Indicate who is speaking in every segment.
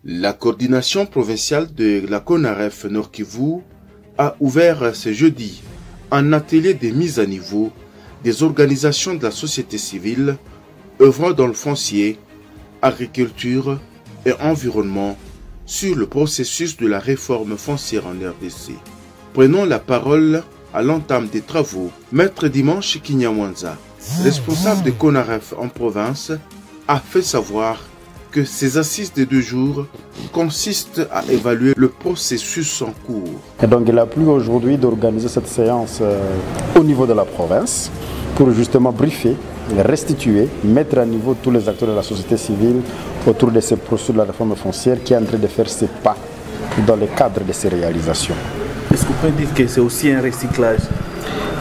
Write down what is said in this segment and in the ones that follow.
Speaker 1: La coordination provinciale de la CONAREF Nord Kivu a ouvert ce jeudi un atelier de mise à niveau des organisations de la société civile œuvrant dans le foncier, agriculture et environnement sur le processus de la réforme foncière en RDC. Prenons la parole à l'entame des travaux. Maître Dimanche Kinyamwanza, responsable de CONAREF en province, a fait savoir que ces assises de 2 jours consistent à évaluer le processus en cours.
Speaker 2: Et donc il a plu aujourd'hui d'organiser cette séance au niveau de la province pour justement briefer, restituer, mettre à niveau tous les acteurs de la société civile autour de ce processus de la réforme foncière qui est en train de faire ses pas dans le cadre de ces réalisations.
Speaker 3: Est-ce qu'on peut dire que c'est aussi un recyclage?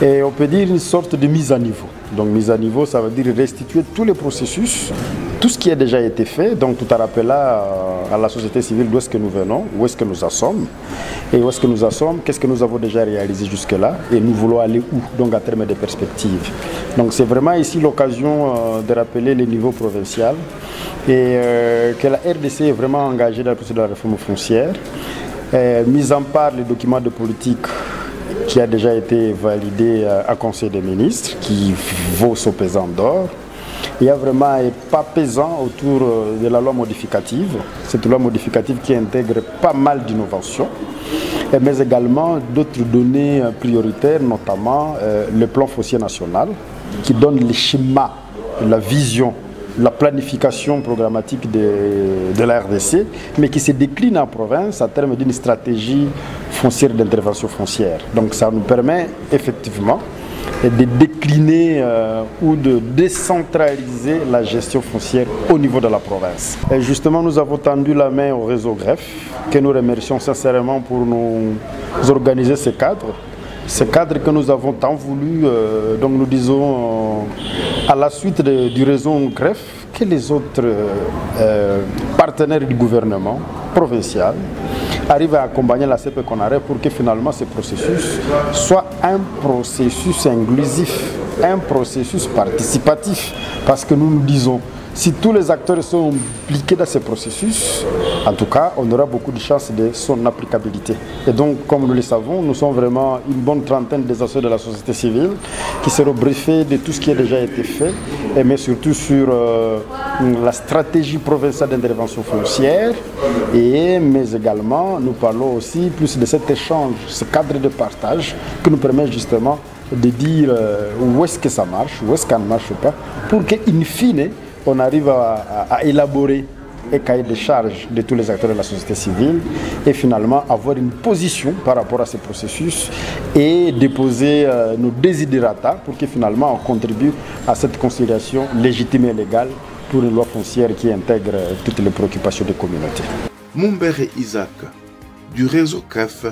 Speaker 2: Et on peut dire une sorte de mise à niveau. Donc mise à niveau, ça veut dire restituer tous les processus, tout ce qui a déjà été fait, donc tout à rappeler à la société civile d'où est-ce que nous venons, où est-ce que nous en sommes, et où est-ce que nous en sommes, qu'est-ce que nous avons déjà réalisé jusque-là, et nous voulons aller où, donc à terme de perspectives. Donc c'est vraiment ici l'occasion de rappeler le niveau provincial, et que la RDC est vraiment engagée dans le processus de la réforme foncière, mise en part les documents de politique qui a déjà été validé à Conseil des ministres, qui vaut son pesant d'or. Il y a vraiment un pas pesant autour de la loi modificative, cette loi modificative qui intègre pas mal d'innovations, mais également d'autres données prioritaires, notamment le plan foncier national, qui donne les schémas, la vision, la planification programmatique de la RDC, mais qui se décline en province à terme d'une stratégie foncière d'intervention foncière. Donc ça nous permet effectivement de décliner ou de décentraliser la gestion foncière au niveau de la province. Et justement, nous avons tendu la main au réseau GREF, que nous remercions sincèrement pour nous organiser ce cadre. Ce cadre que nous avons tant voulu, donc nous disons à la suite du réseau GREF, que les autres partenaires du gouvernement provincial arrivent à accompagner la CP CONAREF pour que finalement ce processus soit un processus inclusif, un processus participatif. Parce que nous nous disons, si tous les acteurs sont impliqués dans ce processus, en tout cas, on aura beaucoup de chances de son applicabilité. Et donc, comme nous le savons, nous sommes vraiment une bonne trentaine des acteurs de la société civile qui seront briefés de tout ce qui a déjà été fait, mais surtout sur la stratégie provinciale d'intervention foncière, mais également, nous parlons aussi plus de cet échange, ce cadre de partage qui nous permet justement de dire où est-ce que ça marche, où est-ce que ça ne marche pas, pour qu'in fine, on arrive à élaborer un cahier de charges de tous les acteurs de la société civile et finalement avoir une position par rapport à ce processus et déposer nos desiderata pour que finalement on contribue à cette conciliation légitime et légale pour une loi foncière qui intègre toutes les préoccupations des communautés.
Speaker 1: Mumbere Isaac, du réseau CREF,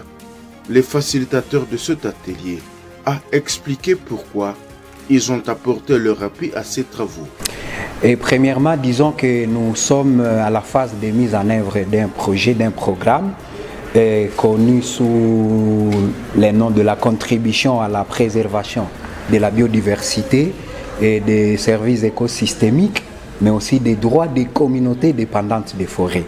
Speaker 1: les facilitateurs de cet atelier, a expliqué pourquoi ils ont apporté leur appui à ces travaux.
Speaker 4: Et premièrement, disons que nous sommes à la phase de mise en œuvre d'un projet, d'un programme connu sous le nom de la contribution à la préservation de la biodiversité et des services écosystémiques, mais aussi des droits des communautés dépendantes des forêts.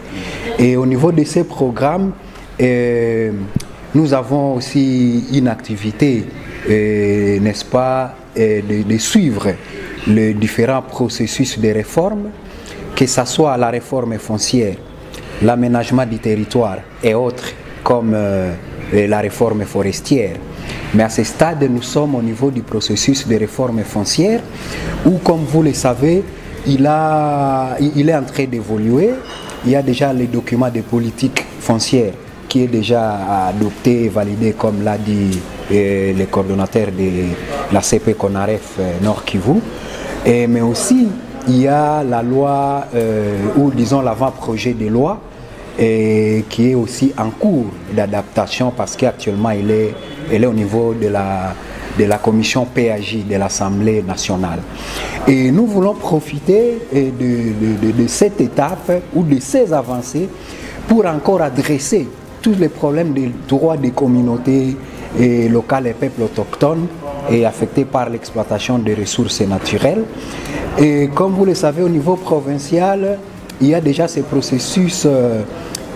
Speaker 4: Et au niveau de ces programmes, nous avons aussi une activité, n'est-ce pas, de suivre les différents processus de réforme, que ce soit la réforme foncière, l'aménagement du territoire et autres, comme la réforme forestière. Mais à ce stade, nous sommes au niveau du processus de réforme foncière, où, comme vous le savez, il est en train d'évoluer. Il y a déjà les documents de politique foncière qui est déjà adopté et validé, comme l'a dit le coordonnateur de la CP CONAREF Nord Kivu. Mais aussi, il y a la loi, ou disons l'avant-projet de loi, qui est aussi en cours d'adaptation parce qu'actuellement, elle est au niveau de la commission PAJ de l'Assemblée nationale. Et nous voulons profiter de cette étape ou de ces avancées pour encore adresser tous les problèmes des droits des communautés locales et peuples autochtones et affectés par l'exploitation des ressources naturelles. Et comme vous le savez, au niveau provincial, il y a déjà ces processus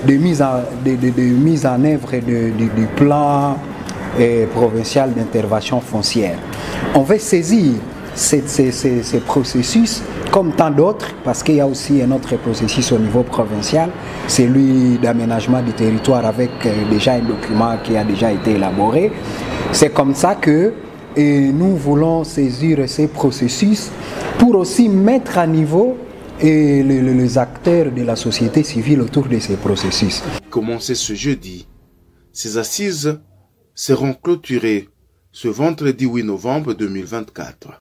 Speaker 4: de mise en œuvre du plan provincial d'intervention foncière. On va saisir ces processus comme tant d'autres, parce qu'il y a aussi un autre processus au niveau provincial, celui d'aménagement du territoire avec déjà un document qui a déjà été élaboré. C'est comme ça que nous voulons saisir ces processus pour aussi mettre à niveau les acteurs de la société civile autour de ces processus.
Speaker 1: Commencé ce jeudi, ces assises seront clôturées ce vendredi 8 novembre 2024.